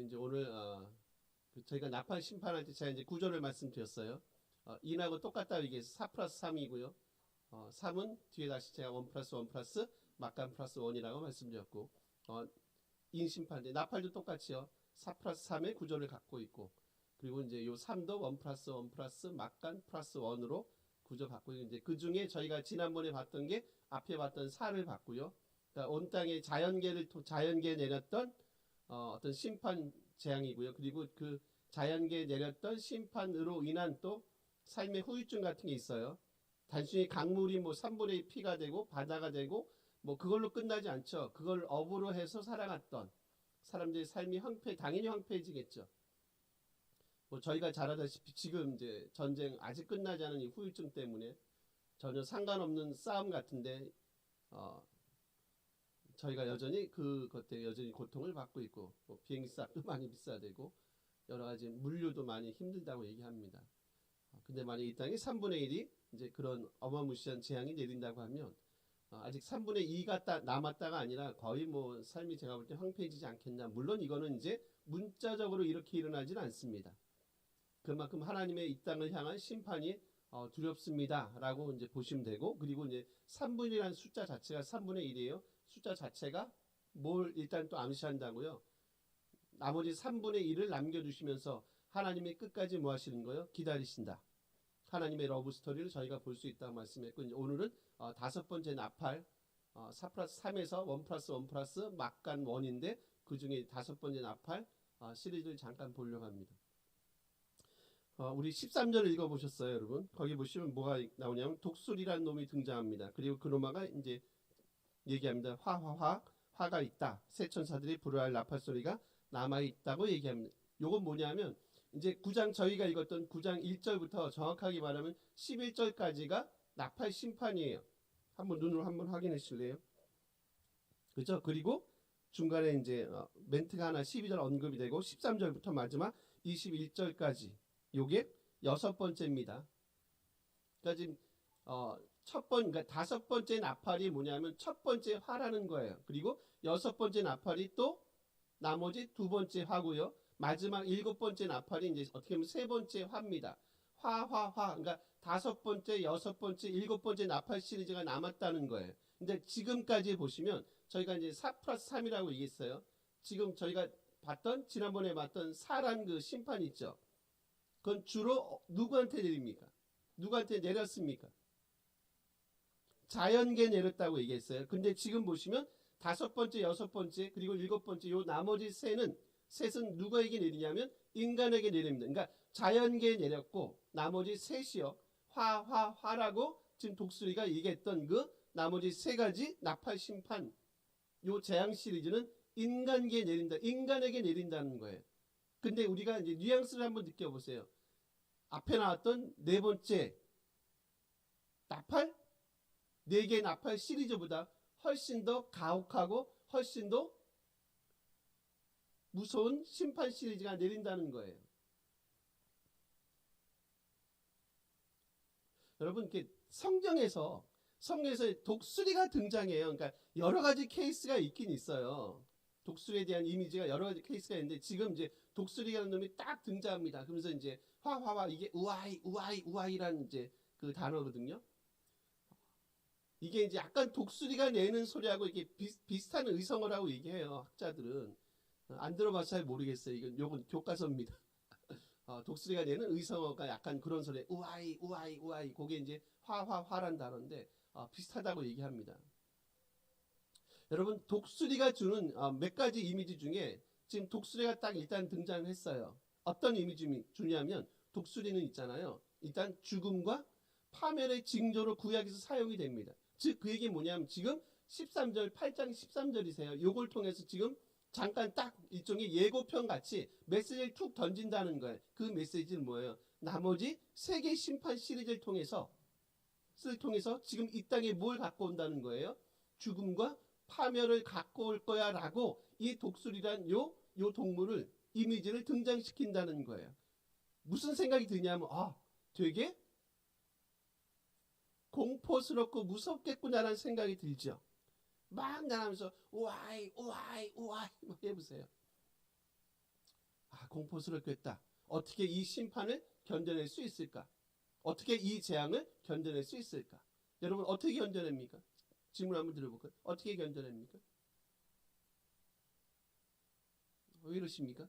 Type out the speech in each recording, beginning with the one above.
이제 오늘 저희가 나팔 심판할 때 제가 이제 구절을 말씀드렸어요. 인하고 똑같다 이게 4 플러스 3이고요. 3은 뒤에 다시 제가 1 플러스 1 플러스 막간 플러스 1이라고 말씀드렸고 인 심판 때 나팔도 똑같이요. 4 플러스 3의 구조를 갖고 있고 그리고 이제 요 3도 1 플러스 1 플러스 막간 플러스 1으로 구조 갖고 있고 이제 그 중에 저희가 지난번에 봤던 게 앞에 봤던 4를 봤고요. 그러니까 온 땅에 자연계에 내렸던 어떤 심판 재앙이고요. 그리고 그 자연계에 내렸던 심판으로 인한 또 삶의 후유증 같은 게 있어요. 단순히 강물이 뭐 3분의 2 피가 되고 바다가 되고 뭐 그걸로 끝나지 않죠. 그걸 업으로 해서 살아갔던 사람들의 삶이 당연히 황폐해지겠죠. 뭐 저희가 잘 알다시피 지금 이제 전쟁 아직 끝나지 않은 이 후유증 때문에 전혀 상관없는 싸움 같은데 저희가 여전히 그것 때문에 여전히 고통을 받고 있고 뭐 비행기 값도 많이 비싸되고 여러 가지 물류도 많이 힘들다고 얘기합니다. 근데 만약 이 땅에 3분의 1이 이제 그런 어마무시한 재앙이 내린다고 하면 아직 3분의 2가 남았다가 아니라 거의 뭐 삶이 제가 볼 때 황폐해지지 않겠나. 물론 이거는 이제 문자적으로 이렇게 일어나지는 않습니다. 그만큼 하나님의 이 땅을 향한 심판이 두렵습니다. 라고 이제 보시면 되고, 그리고 이제 3분이라는 숫자 자체가 3분의 1이에요. 숫자 자체가 뭘 일단 또 암시한다고요. 나머지 3분의 1을 남겨두시면서 하나님이 끝까지 뭐 하시는 거예요? 기다리신다. 하나님의 러브 스토리를 저희가 볼 수 있다고 말씀했고, 이제 오늘은 5번째 나팔 4 플러스 3에서 1 플러스 1 플러스 막간 1인데 그 중에 5번째 나팔 시리즈를 잠깐 보려고 합니다. 우리 13절 읽어보셨어요, 여러분? 거기 보시면 뭐가 나오냐면 독수리라는 놈이 등장합니다. 그리고 그 놈아가 이제 얘기합니다. 화가 있다. 새 천사들이 불어할 나팔 소리가 남아있다고 얘기합니다. 요건 뭐냐면 이제 9장 저희가 읽었던 9장 1절부터 정확하게 말하면 11절까지가 나팔 심판이에요. 한번 눈으로 한번 확인해 주실래요? 그죠? 그리고 중간에 이제 멘트가 하나 12절 언급이 되고 13절부터 마지막 21절까지 요게 6번째입니다. 그러니까 지금 그러니까 5번째 나팔이 뭐냐면 첫 번째 화라는 거예요. 그리고 6번째 나팔이 또 나머지 2번째 화고요. 마지막 7번째 나팔이 이제 어떻게 보면 3번째 화입니다. 그러니까 5번째, 6번째, 7번째 나팔 시리즈가 남았다는 거예요. 근데 지금까지 보시면 저희가 이제 4 플러스 3이라고 얘기했어요. 지금 저희가 지난번에 봤던 4란 그 심판 있죠. 그건 주로 누구한테 내립니까? 누구한테 내렸습니까? 자연계에 내렸다고 얘기했어요. 근데 지금 보시면 5번째, 6번째, 그리고 7번째 요 나머지 셋은 누구에게 내리냐면 인간에게 내립니다. 그러니까 자연계에 내렸고 나머지 셋이요. 화라고 지금 독수리가 얘기했던 그 나머지 3가지 나팔 심판 요 재앙 시리즈는 인간계에 내린다. 인간에게 내린다는 거예요. 근데 우리가 이제 뉘앙스를 한번 느껴보세요. 앞에 나왔던 4번째 나팔 4개 나팔 시리즈보다 훨씬 더 가혹하고 훨씬 더 무서운 심판 시리즈가 내린다는 거예요. 여러분, 성경에서 독수리가 등장해요. 그러니까 여러 가지 케이스가 있긴 있어요. 독수리에 대한 이미지가 여러 가지 케이스가 있는데 지금 이제 독수리라는 놈이 딱 등장합니다. 그러면서 이제 이게 우아이라는 이제 그 단어거든요. 이게 이제 약간 독수리가 내는 소리하고 이게 비슷한 의성어라고 얘기해요. 학자들은. 안 들어봐서 잘 모르겠어요. 요건 교과서입니다. 독수리가 내는 의성어가 약간 그런 소리, 우아이. 그게 이제 화란 단어인데, 비슷하다고 얘기합니다. 여러분, 독수리가 주는 몇 가지 이미지 중에 지금 독수리가 딱 일단 등장을 했어요. 어떤 이미지 주냐면, 독수리는 있잖아요. 일단 죽음과 파멸의 징조로 구약에서 사용이 됩니다. 즉, 그 얘기 뭐냐면 지금 8장 13절이세요. 요걸 통해서 지금 잠깐 딱 일종의 예고편 같이 메시지를 툭 던진다는 거예요. 그 메시지는 뭐예요? 나머지 세계 심판 시리즈를 통해서 지금 이 땅에 뭘 갖고 온다는 거예요? 죽음과 파멸을 갖고 올 거야 라고 이 독수리란 요 동물을 이미지를 등장시킨다는 거예요. 무슨 생각이 드냐면 되게 공포스럽고 무섭겠구나라는 생각이 들죠. 막 나가면서 우아이 뭐 해보세요. 공포스럽겠다. 어떻게 이 심판을 견뎌낼 수 있을까? 어떻게 이 재앙을 견뎌낼 수 있을까? 여러분 어떻게 견뎌냅니까? 질문 한번 드려볼까요? 어떻게 견뎌냅니까? 왜 이러십니까?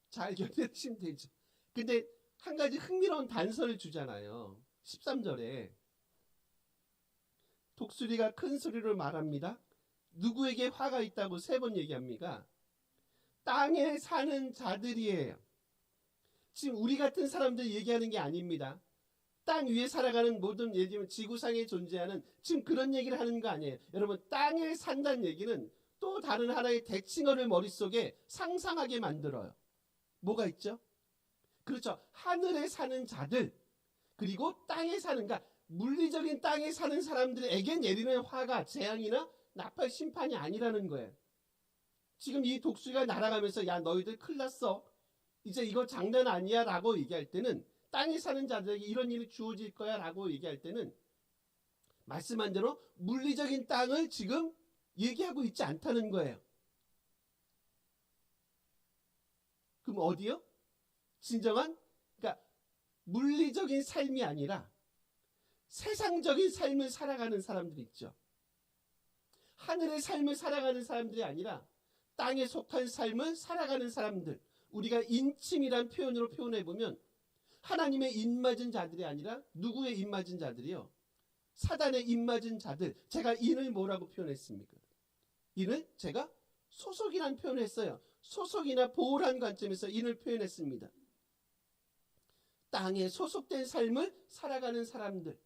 잘 견뎌내시면 되죠. 근데 한 가지 흥미로운 단서를 주잖아요. 13절에 독수리가 큰 소리로 말합니다. 누구에게 화가 있다고 3번 얘기합니까? 땅에 사는 자들이에요. 지금 우리 같은 사람들 얘기하는 게 아닙니다. 땅 위에 살아가는 모든 예를 들면 지구상에 존재하는 지금 그런 얘기를 하는 거 아니에요. 여러분 땅에 산다는 얘기는 또 다른 하나의 대칭어를 머릿속에 상상하게 만들어요. 뭐가 있죠? 그렇죠. 하늘에 사는 자들 그리고 땅에 사는 그러니까 물리적인 땅에 사는 사람들에게 내리는 화가 재앙이나 나팔 심판이 아니라는 거예요. 지금 이 독수리가 날아가면서 야 너희들 큰일 났어. 이제 이거 장난 아니야 라고 얘기할 때는 땅에 사는 자들에게 이런 일이 주어질 거야 라고 얘기할 때는 말씀한 대로 물리적인 땅을 지금 얘기하고 있지 않다는 거예요. 그럼 어디요? 진정한 그러니까 물리적인 삶이 아니라 세상적인 삶을 살아가는 사람들이 있죠. 하늘의 삶을 살아가는 사람들이 아니라 땅에 속한 삶을 살아가는 사람들. 우리가 인침이란 표현으로 표현해보면 하나님의 입맞은 자들이 아니라 누구의 입맞은 자들이요? 사단의 입맞은 자들. 제가 인을 뭐라고 표현했습니까? 인을 제가 소속이란 표현을 했어요. 소속이나 보호란 관점에서 인을 표현했습니다. 땅에 소속된 삶을 살아가는 사람들.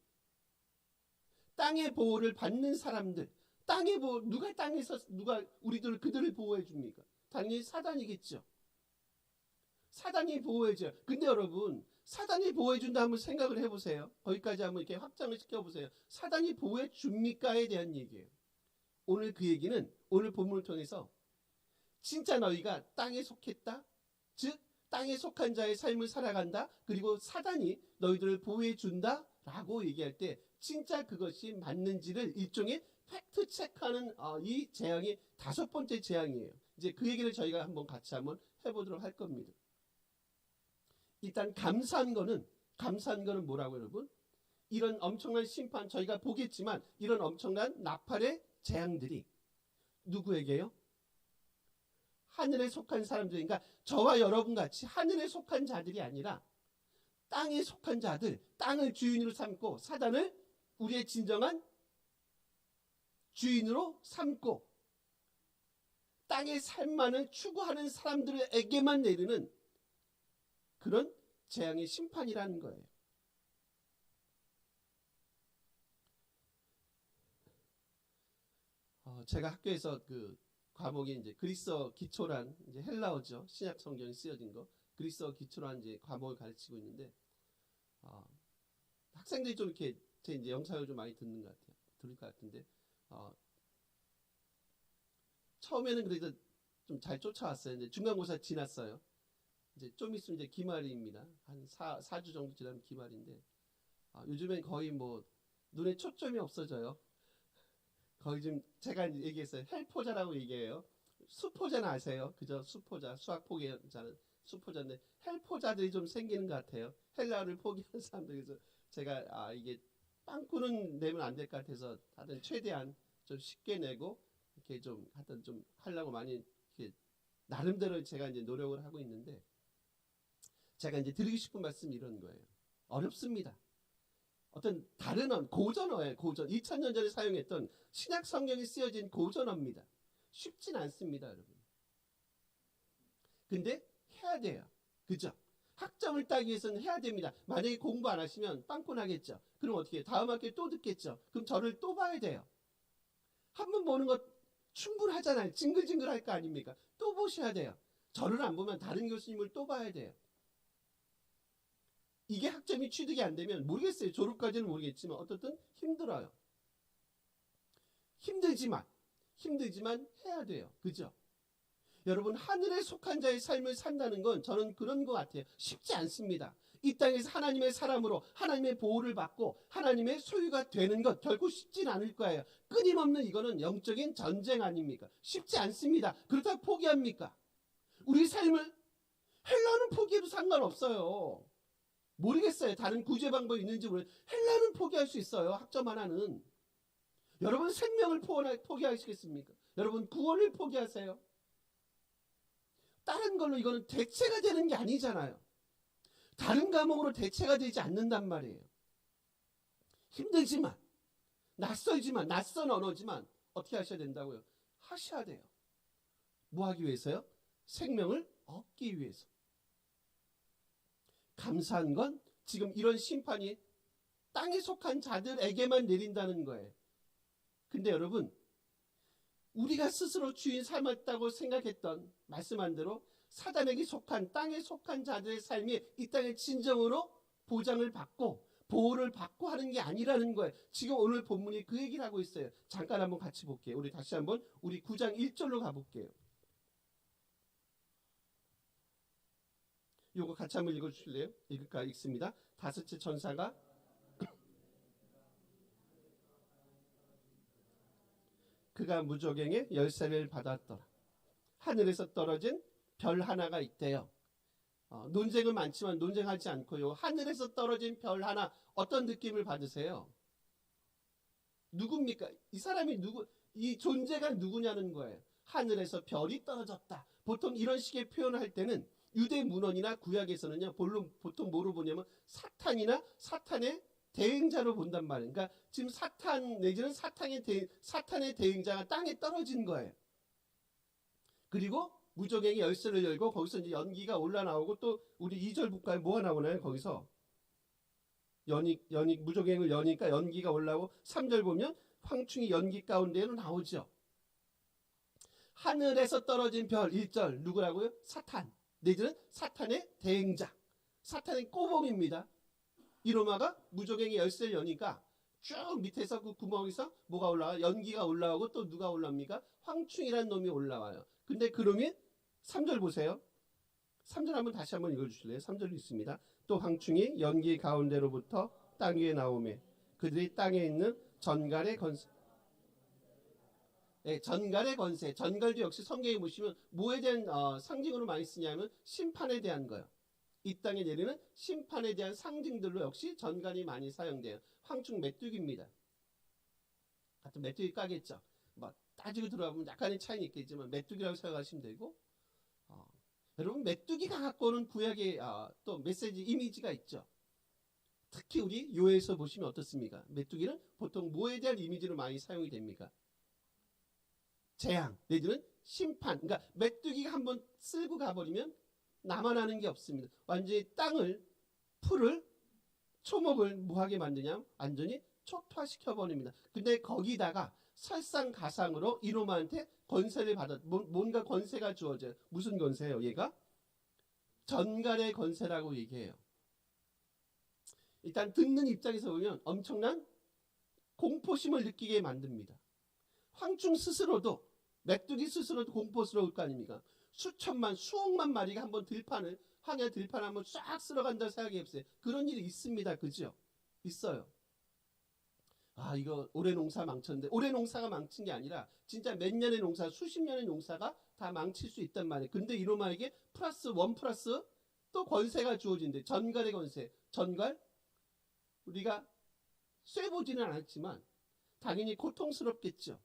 땅의 보호를 받는 사람들. 땅의 보호, 누가 땅에서 누가 그들을 보호해 줍니까? 당연히 사단이겠죠. 사단이 보호해줘요. 근데 여러분 사단이 보호해준다 한번 생각을 해보세요. 거기까지 한번 이렇게 확장을 시켜보세요. 사단이 보호해 줍니까에 대한 얘기예요. 오늘 그 얘기는 오늘 본문을 통해서 진짜 너희가 땅에 속했다. 즉 땅에 속한 자의 삶을 살아간다. 그리고 사단이 너희들을 보호해 준다 라고 얘기할 때 진짜 그것이 맞는지를 일종의 팩트 체크하는 이 재앙이 5번째 재앙이에요. 이제 그 얘기를 저희가 한번 같이 한번 해보도록 할 겁니다. 일단 감사한 거는 뭐라고 여러분? 이런 엄청난 심판 저희가 보겠지만 이런 엄청난 나팔의 재앙들이 누구에게요? 하늘에 속한 사람들, 그러니까 저와 여러분 같이 하늘에 속한 자들이 아니라 땅에 속한 자들, 땅을 주인으로 삼고 사단을 우리의 진정한 주인으로 삼고 땅의 삶만을 추구하는 사람들에게만 내리는 그런 재앙의 심판이라는 거예요. 제가 학교에서 그 과목이 이제 그리스어 기초란 이제 헬라어죠. 신약 성경에 쓰여진 거. 그리스어 기초란 이제 과목을 가르치고 있는데 학생들이 좀 이렇게 제 이제 영상을 좀 많이 듣는 것 같아요. 들을 것 같은데 처음에는 그래도 좀 잘 쫓아왔어요. 이제 중간고사 지났어요. 이제 좀 있으면 이제 기말입니다. 한 4주 정도 지나면 기말인데 요즘엔 거의 뭐 눈에 초점이 없어져요. 거의 좀 제가 얘기했어요. 헬포자라고 얘기해요. 수포자는 아세요? 그죠? 수포자, 수학 포기자는 수포자인데 헬포자들이 좀 생기는 것 같아요. 헬라어를 포기하는 사람들. 그래서 제가 이게 빵꾸는 내면 안 될 것 같아서 하여튼 최대한 좀 쉽게 내고 이렇게 좀 하여튼 좀 하려고 많이 이렇게 나름대로 제가 이제 노력을 하고 있는데 제가 이제 드리고 싶은 말씀이 이런 거예요. 어렵습니다. 어떤 다른 고전어예요. 고전. 2000년 전에 사용했던 신약 성경에 쓰여진 고전어입니다. 쉽진 않습니다, 여러분. 근데 해야 돼요. 그죠? 학점을 따기 위해서는 해야 됩니다. 만약에 공부 안 하시면 빵꾸 나겠죠. 그럼 어떻게 해요? 다음 학기에 또 듣겠죠. 그럼 저를 또 봐야 돼요. 한 번 보는 것 충분하잖아요. 징글징글 할 거 아닙니까? 또 보셔야 돼요. 저를 안 보면 다른 교수님을 또 봐야 돼요. 이게 학점이 취득이 안 되면 모르겠어요. 졸업까지는 모르겠지만 어떻든 힘들어요. 힘들지만 해야 돼요. 그죠? 여러분 하늘에 속한 자의 삶을 산다는 건 저는 그런 것 같아요. 쉽지 않습니다. 이 땅에서 하나님의 사람으로 하나님의 보호를 받고 하나님의 소유가 되는 것 결코 쉽진 않을 거예요. 끊임없는 이거는 영적인 전쟁 아닙니까? 쉽지 않습니다. 그렇다고 포기합니까? 우리 삶을 헬라는 포기해도 상관없어요. 모르겠어요. 다른 구제 방법이 있는지 모르겠어요. 헬라는 포기할 수 있어요. 학점 하나는. 여러분 생명을 포기하시겠습니까? 여러분 구원을 포기하세요. 다른 걸로 이거는 대체가 되는 게 아니잖아요. 다른 과목으로 대체가 되지 않는단 말이에요. 힘들지만, 낯설지만, 낯선 언어지만 어떻게 하셔야 된다고요? 하셔야 돼요. 뭐 하기 위해서요? 생명을 얻기 위해서. 감사한 건 지금 이런 심판이 땅에 속한 자들에게만 내린다는 거예요. 근데 여러분, 우리가 스스로 주인 삼았다고 생각했던 말씀한 대로 사단에게 속한 땅에 속한 자들의 삶이 이 땅에 진정으로 보장을 받고 보호를 받고 하는 게 아니라는 거예요. 지금 오늘 본문이 그 얘기를 하고 있어요. 잠깐 한번 같이 볼게요. 우리 다시 한번 우리 9장 1절로 가볼게요. 요거 같이 한번 읽어주실래요? 읽습니다. 다섯째 천사가 그가 무저갱의 열쇠를 받았더라. 하늘에서 떨어진 별 하나가 있대요. 논쟁은 많지만 논쟁하지 않고요. 하늘에서 떨어진 별 하나 어떤 느낌을 받으세요? 누굽니까? 이 사람이 누구? 이 존재가 누구냐는 거예요. 하늘에서 별이 떨어졌다. 보통 이런 식의 표현을 할 때는 유대 문헌이나 구약에서는요. 보통 뭐로 보냐면 사탄이나 사탄의 대행자로 본단 말이에요. 그러니까 지금 사탄 내지는 사탄의 대행자가 땅에 떨어진 거예요. 그리고 무저갱이 열쇠를 열고 거기서 이제 연기가 올라나오고 또 우리 2절 북가에 뭐가 나오나요? 거기서 무저갱을 여니까 연기가 올라오고 3절 보면 황충이 연기 가운데로 나오죠. 하늘에서 떨어진 별 1절 누구라고요? 사탄 내지는 사탄의 대행자 사탄의 꼬봉입니다. 이로마가 무저갱이 열쇠를 여니까 쭉 밑에서 그 구멍에서 뭐가 올라와? 연기가 올라오고 또 누가 올라옵니까? 황충이라는 놈이 올라와요. 근데 그 놈이 3절 보세요. 3절 한번 다시 한번 읽어주실래요? 3절 있습니다. 또 황충이 연기 가운데로부터 땅 위에 나오매 그들이 땅에 있는 전갈의 건세. 네, 전갈의 건세. 전갈도 역시 성경에 보시면 뭐에 대한 상징으로 많이 쓰냐면 심판에 대한 거예요. 이 땅에 내리는 심판에 대한 상징들로 역시 전갈이 많이 사용돼요. 황충 메뚜기입니다. 같은 메뚜기 까겠죠. 뭐 따지고 들어가면 약간의 차이는 있겠지만 메뚜기라고 생각하시면 되고 여러분 메뚜기가 갖고 오는 구약의 또 메시지 이미지가 있죠. 특히 우리 요에서 보시면 어떻습니까? 메뚜기는 보통 뭐에 대한 이미지로 많이 사용이 됩니까? 재앙 내지는 심판. 그러니까 메뚜기가 한번 쓸고 가버리면 나만 하는 게 없습니다. 완전히 땅을 풀을 초목을 뭐하게 만드냐? 완전히 초토화시켜버립니다. 근데 거기다가 설상가상으로 이놈한테 권세를 받았 뭔가 권세가 주어져요. 무슨 권세예요? 얘가 전갈의 권세라고 얘기해요. 일단 듣는 입장에서 보면 엄청난 공포심을 느끼게 만듭니다. 황충 스스로도 메뚜기 스스로도 공포스러울 거 아닙니까? 수천만 수억만 마리가 한번 황야 들판 한번 쫙 쓸어간다 생각해 보세요. 그런 일이 있습니다. 그죠? 있어요. 이거 올해 농사 망쳤는데 올해 농사가 망친 게 아니라 진짜 몇 년의 농사 수십 년의 농사가 다 망칠 수 있단 말이에요. 근데 이놈아에게 플러스 또 권세가 주어진대. 전갈의 권세. 전갈 우리가 쇠보지는 않았지만 당연히 고통스럽겠죠.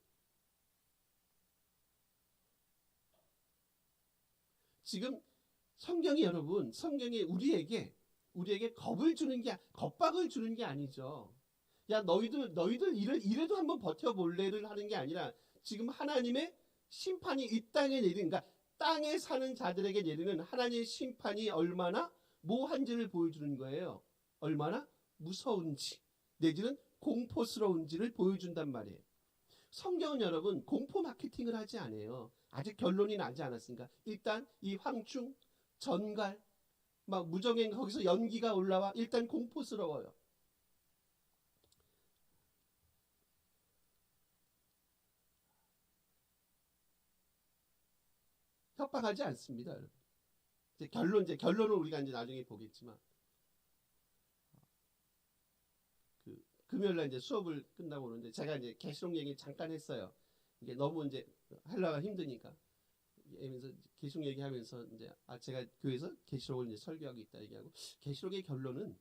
지금 성경이 우리에게 겁박을 주는 게 아니죠. 야 너희들 이래도 한번 버텨볼래를 하는 게 아니라 지금 하나님의 심판이 이 땅에 내리는, 그러니까 땅에 사는 자들에게 내리는 하나님의 심판이 얼마나 모한지를 보여주는 거예요. 얼마나 무서운지 내지는 공포스러운지를 보여준단 말이에요. 성경은 여러분 공포 마케팅을 하지 않아요. 아직 결론이 나지 않았으니까 일단 이 황충, 전갈, 막 무정행 거기서 연기가 올라와 일단 공포스러워요. 협박하지 않습니다, 여러분. 결론을 우리가 이제 나중에 보겠지만 금요일날 이제 수업을 끝나고 오는데 제가 이제 계시록 얘기 잠깐 했어요. 이게 너무 이제 하려가 힘드니까 계시록 얘기하면서 이제 제가 교회에서 계시록을 이제 설교하고 있다 얘기하고 계시록의 결론은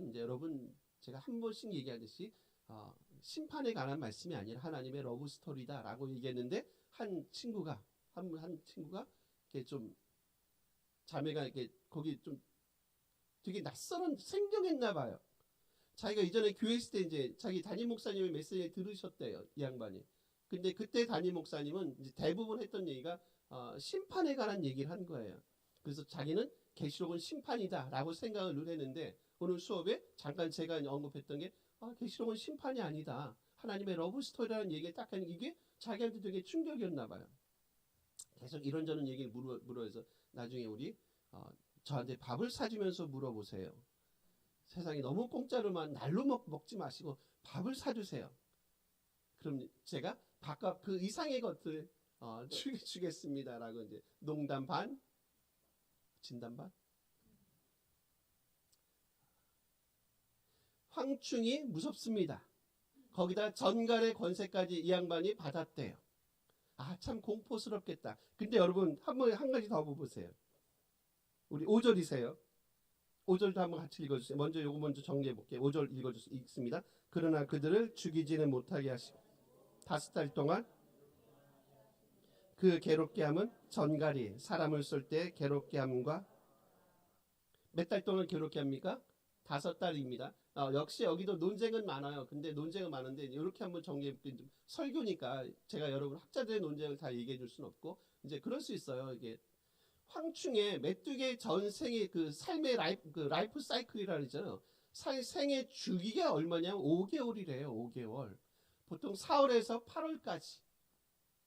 이제 여러분 제가 한 번씩 얘기하듯이 심판에 관한 말씀이 아니라 하나님의 러브 스토리다라고 얘기했는데 한 친구가 이렇게 좀 자매가 이렇게 거기 좀 되게 낯설은 생경했나 봐요. 자기가 이전에 교회 있을 때 이제 자기 담임 목사님의 메시지 들으셨대요, 이 양반이. 근데 그때 담임 목사님은 이제 대부분 했던 얘기가 심판에 관한 얘기를 한 거예요. 그래서 자기는 계시록은 심판이다라고 생각을 늘 했는데 오늘 수업에 잠깐 제가 언급했던 게 계시록은 심판이 아니다. 하나님의 러브 스토리라는 얘기를 딱 하는 이게 자기한테 되게 충격이었나 봐요. 계속 이런저런 얘기를 물어서 나중에 우리 저한테 밥을 사주면서 물어보세요. 세상이 너무 공짜로만 날로 먹지 마시고 밥을 사주세요. 그럼 제가 바깥 그 이상의 것들 주겠습니다라고 이제 농담 반, 진담 반. 황충이 무섭습니다. 거기다 전갈의 권세까지 이 양반이 받았대요. 참 공포스럽겠다. 근데 여러분 한 가지 더 보세요. 우리 5절이세요. 5절도 한번 같이 읽어주세요. 먼저 요거 먼저 정리해 볼게요. 5절 읽습니다. 그러나 그들을 죽이지는 못하게 하시고 5달 동안 그 괴롭게 함은 전갈이 사람을 쏠 때 괴롭게 함과 몇 달 동안 괴롭게 합니까? 5달입니다. 역시 여기도 논쟁은 많아요. 근데 논쟁은 많은데 이렇게 한번 정리해 볼게요. 설교니까 제가 여러분 학자들의 논쟁을 다 얘기해 줄 수는 없고 이제 그럴 수 있어요. 이게 황충의 메뚜기의 전생의 그 삶의 라이프 사이클이라 그러잖아요. 생의 주기가 얼마냐면 5개월이래요. 5개월. 보통 4월에서 8월까지.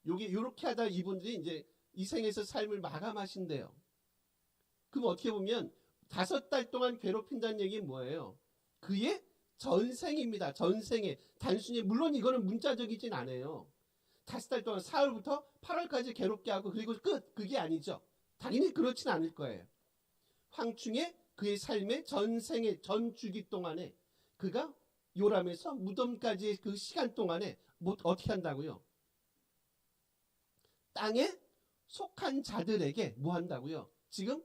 요렇게 하다 이분들이 이제 이 생에서 삶을 마감하신대요. 그럼 어떻게 보면 5달 동안 괴롭힌다는 얘기는 뭐예요? 그의 전생입니다. 전생에. 단순히 물론 이거는 문자적이진 않아요. 5달 동안 4월부터 8월까지 괴롭게 하고 그리고 끝. 그게 아니죠. 당연히 그렇진 않을 거예요. 황충의 그의 삶의 전생의 전주기 동안에 그가 요람에서 무덤까지의 그 시간 동안에 어떻게 한다고요? 땅에 속한 자들에게 뭐 한다고요? 지금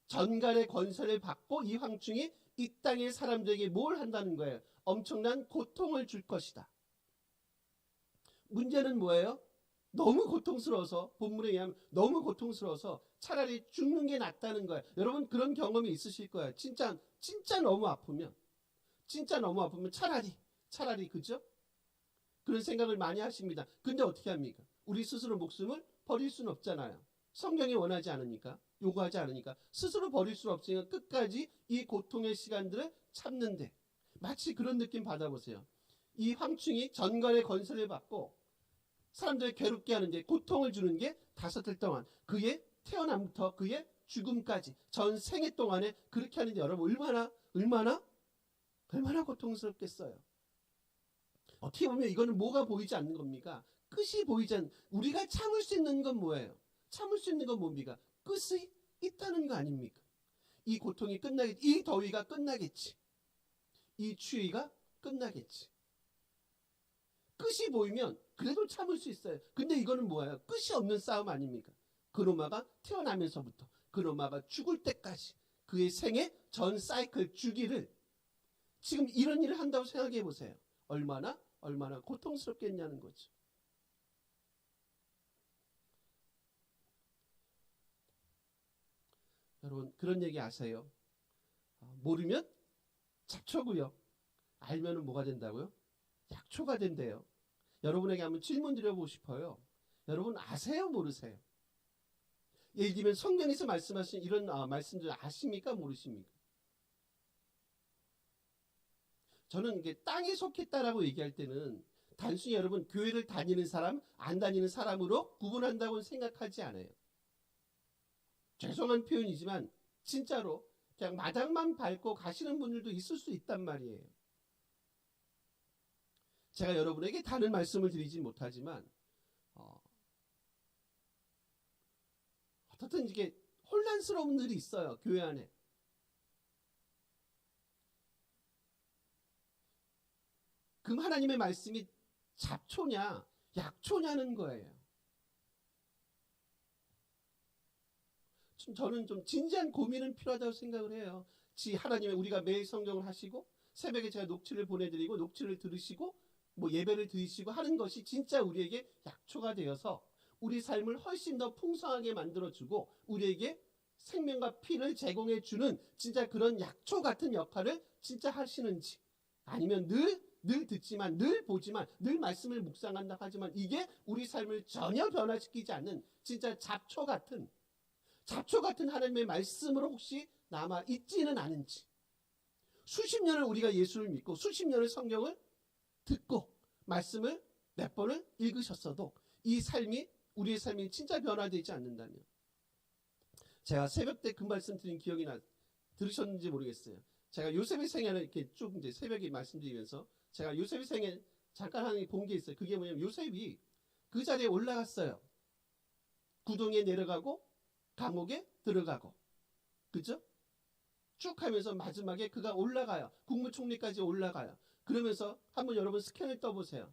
전갈의 권세를 받고 이 황충이 이 땅의 사람들에게 뭘 한다는 거예요? 엄청난 고통을 줄 것이다. 문제는 뭐예요? 너무 고통스러워서 본문에 의하면 너무 고통스러워서 차라리 죽는 게 낫다는 거예요. 여러분 그런 경험이 있으실 거예요. 진짜 너무 아프면 차라리 그죠? 그런 생각을 많이 하십니다. 근데 어떻게 합니까? 우리 스스로 목숨을 버릴 수는 없잖아요. 성경이 원하지 않으니까, 요구하지 않으니까 스스로 버릴 수 없으니까 끝까지 이 고통의 시간들을 참는데 마치 그런 느낌 받아보세요. 이 황충이 전갈의 권세를 받고 사람들을 괴롭게 하는데 고통을 주는 게 5달 동안 그의 태어남부터 그의 죽음까지 전 생애 동안에 그렇게 하는데 여러분 얼마나 고통스럽겠어요. 어떻게 보면 이거는 뭐가 보이지 않는 겁니까? 끝이 보이지 않는. 우리가 참을 수 있는 건 뭐예요? 참을 수 있는 건 뭡니까? 끝이 있다는 거 아닙니까? 이 고통이 끝나겠지. 이 더위가 끝나겠지. 이 추위가 끝나겠지. 끝이 보이면 그래도 참을 수 있어요. 근데 이거는 뭐예요? 끝이 없는 싸움 아닙니까? 그노마가 태어나면서부터 그노마가 죽을 때까지 그의 생애 전 사이클 주기를 지금 이런 일을 한다고 생각해 보세요. 얼마나 고통스럽겠냐는 거죠. 여러분 그런 얘기 아세요? 모르면 잡초고요. 알면은 뭐가 된다고요? 약초가 된대요. 여러분에게 한번 질문 드려보고 싶어요. 여러분 아세요? 모르세요? 예를 들면 성경에서 말씀하신 이런 말씀들 아십니까? 모르십니까? 저는 이게 땅에 속했다라고 얘기할 때는 단순히 여러분 교회를 다니는 사람, 안 다니는 사람으로 구분한다고는 생각하지 않아요. 죄송한 표현이지만 진짜로 그냥 마당만 밟고 가시는 분들도 있을 수 있단 말이에요. 제가 여러분에게 다른 말씀을 드리지 못하지만 어떻든 이게 혼란스러운 일이 있어요. 교회 안에. 그럼 하나님의 말씀이 잡초냐 약초냐는 거예요. 저는 좀 진지한 고민은 필요하다고 생각을 해요. 하나님의 우리가 매일 성경을 하시고 새벽에 제가 녹취를 보내드리고 녹취를 들으시고 뭐 예배를 드리시고 하는 것이 진짜 우리에게 약초가 되어서 우리 삶을 훨씬 더 풍성하게 만들어주고 우리에게 생명과 피를 제공해 주는 진짜 그런 약초 같은 역할을 진짜 하시는지, 아니면 늘 듣지만 늘 보지만 늘 말씀을 묵상한다 하지만 이게 우리 삶을 전혀 변화시키지 않는 진짜 잡초 같은 하나님의 말씀으로 혹시 남아 있지는 않은지, 수십 년을 우리가 예수를 믿고 수십 년을 성경을 듣고 말씀을 몇 번을 읽으셨어도 이 삶이 우리의 삶이 진짜 변화되지 않는다면, 제가 새벽 때 그 말씀 드린 기억이 들으셨는지 모르겠어요. 제가 요셉의 생애를 이렇게 쭉 이제 새벽에 말씀드리면서 제가 요셉의 생애 잠깐 하는 본 게 있어요. 그게 뭐냐면 요셉이 그 자리에 올라갔어요. 구덩이에 내려가고 감옥에 들어가고, 그죠? 쭉 하면서 마지막에 그가 올라가요. 국무총리까지 올라가요. 그러면서 한번 여러분 스캔을 떠보세요.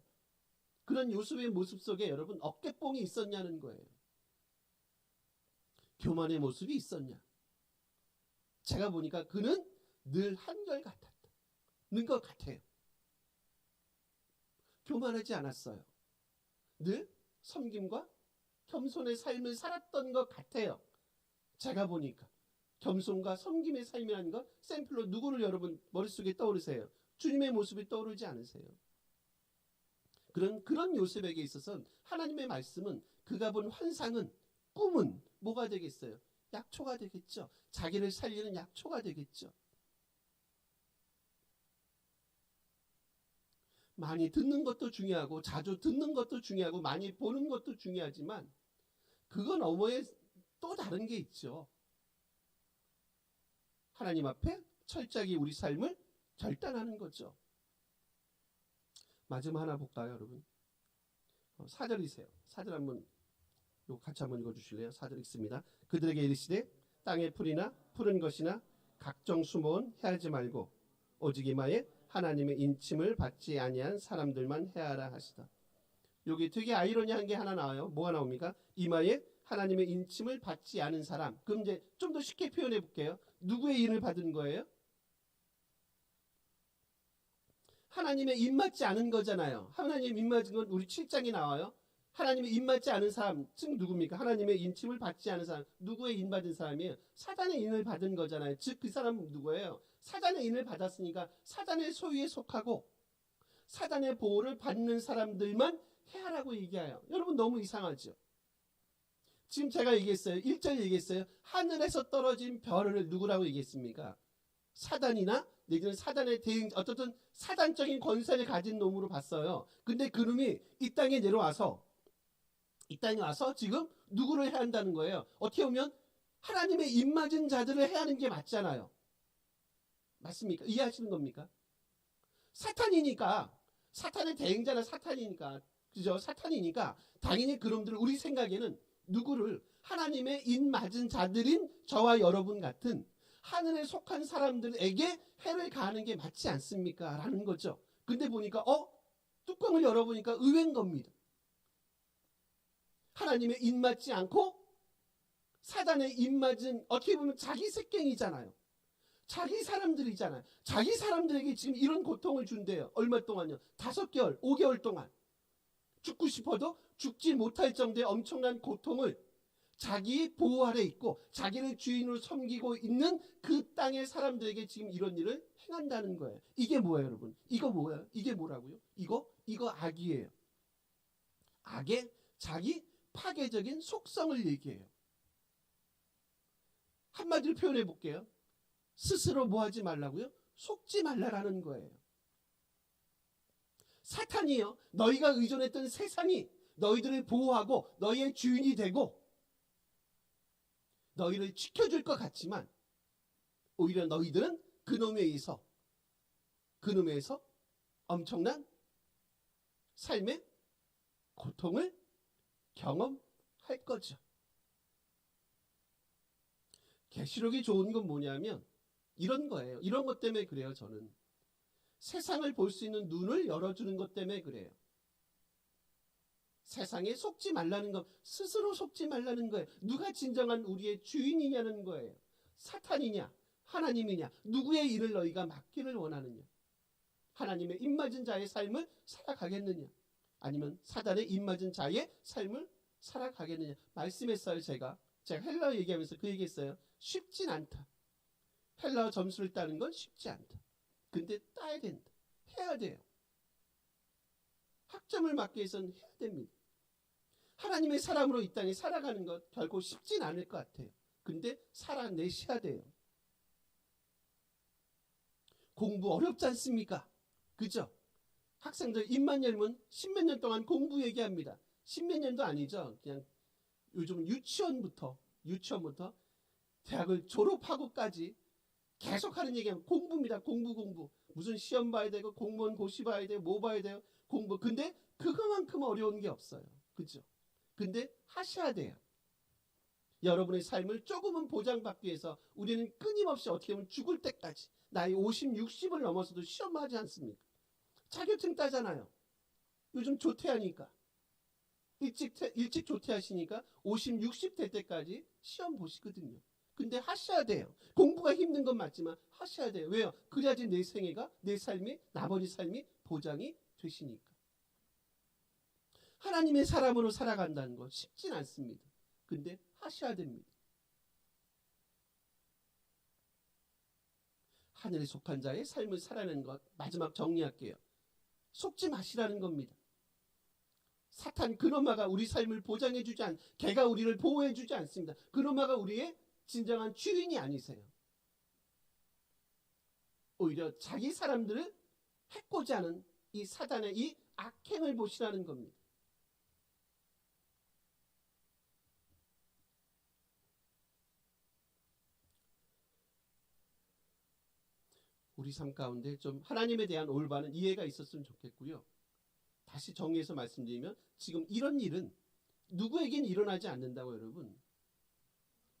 그런 요셉의 모습 속에 여러분 어깨뽕이 있었냐는 거예요. 교만의 모습이 있었냐? 제가 보니까 그는 늘 한결같았는 것 같아요. 교만하지 않았어요. 늘 섬김과 겸손의 삶을 살았던 것 같아요. 제가 보니까 겸손과 섬김의 삶이라는 것 샘플로 누구를 여러분 머릿속에 떠오르세요? 주님의 모습이 떠오르지 않으세요? 그런 요셉에게 있어서 하나님의 말씀은, 그가 본 환상은, 꿈은 뭐가 되겠어요? 약초가 되겠죠. 자기를 살리는 약초가 되겠죠. 많이 듣는 것도 중요하고 자주 듣는 것도 중요하고 많이 보는 것도 중요하지만 그거 너머에 또 다른 게 있죠. 하나님 앞에 철저하게 우리 삶을 결단하는 거죠. 마지막 하나 볼까요, 여러분? 4절이세요. 4절 한번 같이 한번 읽어주실래요? 4절 읽습니다. 그들에게 이르시되 땅의 풀이나 푸른 것이나 각종 수모은 해하지 말고 오직 이마에 하나님의 인침을 받지 아니한 사람들만 해하라 하시다. 여기 되게 아이러니한 게 하나 나와요. 뭐가 나옵니까? 이마에 하나님의 인침을 받지 않은 사람. 그럼 이제 좀 더 쉽게 표현해 볼게요. 누구의 인을 받은 거예요? 하나님의 입맞지 않은 거잖아요. 하나님 입맞은 건 우리 7장에 나와요. 하나님의 입맞지 않은 사람, 즉 누굽니까? 하나님의 인침을 받지 않은 사람. 누구의 인 받은 사람이에요? 사단의 인을 받은 거잖아요. 즉 그 사람은 누구예요? 사단의 인을 받았으니까 사단의 소유에 속하고 사단의 보호를 받는 사람들만 해하라고 얘기해요. 여러분 너무 이상하죠? 지금 제가 얘기했어요. 1절 얘기했어요. 하늘에서 떨어진 별을 누구라고 얘기했습니까? 사단이나 내지는 사단의 대행, 어떻든 사단적인 권세를 가진 놈으로 봤어요. 근데 그 놈이 이 땅에 내려와서 이 땅에 와서 지금 누구를 해야 한다는 거예요? 어떻게 보면 하나님의 입맞은 자들을 해야 하는 게 맞잖아요. 맞습니까? 이해하시는 겁니까? 사탄이니까, 사탄의 대행자는 사탄이니까, 그죠? 사탄이니까 당연히 그놈들을 우리 생각에는 누구를, 하나님의 입맞은 자들인 저와 여러분 같은 하늘에 속한 사람들에게 해를 가하는 게 맞지 않습니까? 라는 거죠. 근데 보니까 뚜껑을 열어보니까 의외인 겁니다. 하나님의 입맞지 않고 사단의 입맞은, 어떻게 보면 자기 색갱이잖아요. 자기 사람들이잖아요. 자기 사람들에게 지금 이런 고통을 준대요. 얼마 동안요? 5개월, 5개월 동안. 죽고 싶어도 죽지 못할 정도의 엄청난 고통을 자기 보호 아래 있고 자기를 주인으로 섬기고 있는 그 땅의 사람들에게 지금 이런 일을 행한다는 거예요. 이게 뭐예요, 여러분? 이거 뭐예요? 이게 뭐라고요? 이거 악이에요. 악의 자기 파괴적인 속성을 얘기해요. 한마디로 표현해 볼게요. 스스로 뭐 하지 말라고요? 속지 말라라는 거예요. 사탄이요, 너희가 의존했던 세상이 너희들을 보호하고 너희의 주인이 되고 너희를 지켜줄 것 같지만 오히려 너희들은 그놈에 의해서 엄청난 삶의 고통을 경험할 거죠. 계시록이 좋은 건 뭐냐면 이런 거예요. 이런 것 때문에 그래요. 저는 세상을 볼 수 있는 눈을 열어주는 것 때문에 그래요. 세상에 속지 말라는 것, 스스로 속지 말라는 거예요. 누가 진정한 우리의 주인이냐는 거예요. 사탄이냐 하나님이냐, 누구의 일을 너희가 맡기를 원하느냐. 하나님의 입맞은 자의 삶을 살아가겠느냐, 아니면 사단의 입맞은 자의 삶을 살아가겠느냐. 말씀했어요. 제가 헬라어 얘기하면서 그 얘기했어요. 쉽진 않다. 헬라어 점수를 따는 건 쉽지 않다. 근데 따야 된다. 해야 돼요. 학점을 맞기 위해서는 해야 됩니다. 하나님의 사람으로 이 땅에 살아가는 것 결코 쉽진 않을 것 같아요. 근데 살아내셔야 돼요. 공부 어렵지 않습니까? 그죠? 학생들 입만 열면 십몇 년 동안 공부 얘기합니다. 십몇 년도 아니죠. 그냥 요즘 유치원부터 대학을 졸업하고까지 계속 하는 얘기하면 공부입니다. 공부. 무슨 시험 봐야 되고 공무원 고시 봐야 되고 뭐 봐야 돼요. 공부. 근데 그거만큼 어려운 게 없어요. 그죠? 근데 하셔야 돼요. 여러분의 삶을 조금은 보장받기 위해서 우리는 끊임없이 어떻게 보면 죽을 때까지 나이 50, 60을 넘어서도 시험하지 않습니까? 자격증 따잖아요. 요즘 조퇴하니까. 일찍 조퇴하시니까 50, 60 될 때까지 시험 보시거든요. 근데 하셔야 돼요. 공부가 힘든 건 맞지만 하셔야 돼요. 왜요? 그래야지 내 생애가, 내 삶이, 나머지 삶이 보장이 되시니까. 하나님의 사람으로 살아간다는 건 쉽진 않습니다. 근데 하셔야 됩니다. 하늘에 속한 자의 삶을 살아내는 것, 마지막 정리할게요. 속지 마시라는 겁니다. 사탄 그놈아가 우리 삶을 보장해주지 걔가 우리를 보호해주지 않습니다. 그놈아가 우리의 진정한 주인이 아니세요. 오히려 자기 사람들을 해코지 하는 이 사단의 이 악행을 보시라는 겁니다. 우리 삶 가운데 좀 하나님에 대한 올바른 이해가 있었으면 좋겠고요. 다시 정리해서 말씀드리면 지금 이런 일은 누구에겐 일어나지 않는다고 여러분.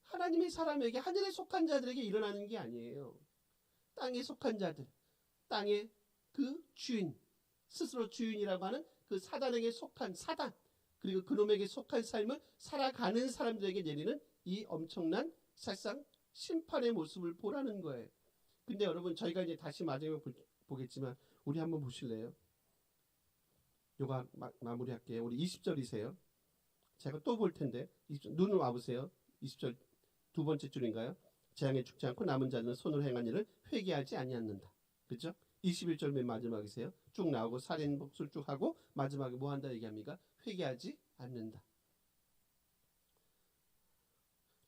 하나님의 사람에게, 하늘에 속한 자들에게 일어나는 게 아니에요. 땅에 속한 자들, 땅의 그 주인, 스스로 주인이라고 하는 그 사단에게 속한 사단, 그리고 그놈에게 속한 삶을 살아가는 사람들에게 내리는 이 엄청난 사실상 심판의 모습을 보라는 거예요. 근데 여러분, 저희가 이제 다시 마지막에 보겠지만 우리 한번 보실래요? 요거 마무리할게요. 우리 20절이세요. 제가 또 볼 텐데 눈을 와보세요. 20절 두 번째 줄인가요? 재앙에 죽지 않고 남은 자는 손으로 행한 일을 회개하지 아니하는다. 그렇죠? 21절 맨 마지막이세요. 쭉 나오고 살인 복수를 쭉 하고 마지막에 뭐 한다 얘기합니까? 회개하지 않는다.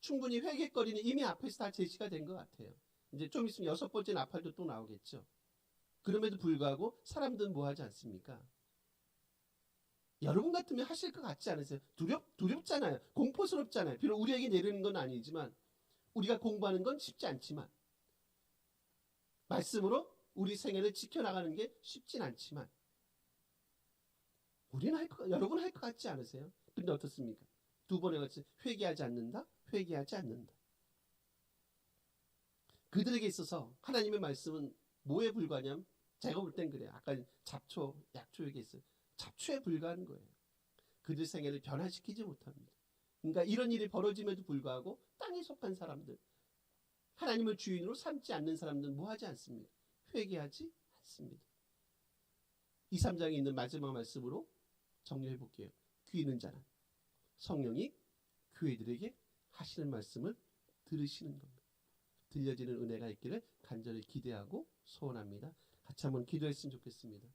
충분히 회개거리는 이미 앞에서 다 제시가 된 것 같아요. 이제 좀 있으면 여섯 번째 나팔도 또 나오겠죠. 그럼에도 불구하고 사람들은 뭐 하지 않습니까? 여러분 같으면 하실 것 같지 않으세요? 두렵잖아요. 공포스럽잖아요. 비록 우리에게 내리는 건 아니지만, 우리가 공부하는 건 쉽지 않지만, 말씀으로 우리 생애를 지켜나가는 게 쉽진 않지만, 여러분 할 것 같지 않으세요? 근데 어떻습니까? 두 번에 걸쳐 회개하지 않는다? 회개하지 않는다. 그들에게 있어서 하나님의 말씀은 뭐에 불과하냐면, 제가 볼 땐 그래요. 아까 잡초, 약초 얘기했어요. 잡초에 불과한 거예요. 그들 생애를 변화시키지 못합니다. 그러니까 이런 일이 벌어짐에도 불구하고 땅에 속한 사람들, 하나님을 주인으로 삼지 않는 사람들은 뭐 하지 않습니다. 회개하지 않습니다. 2, 3장에 있는 마지막 말씀으로 정리해 볼게요. 귀 있는 자는 성령이 교회들에게 하시는 말씀을 들으시는 겁니다. 들려지는 은혜가 있기를 간절히 기대하고 소원합니다. 같이 한번 기도했으면 좋겠습니다.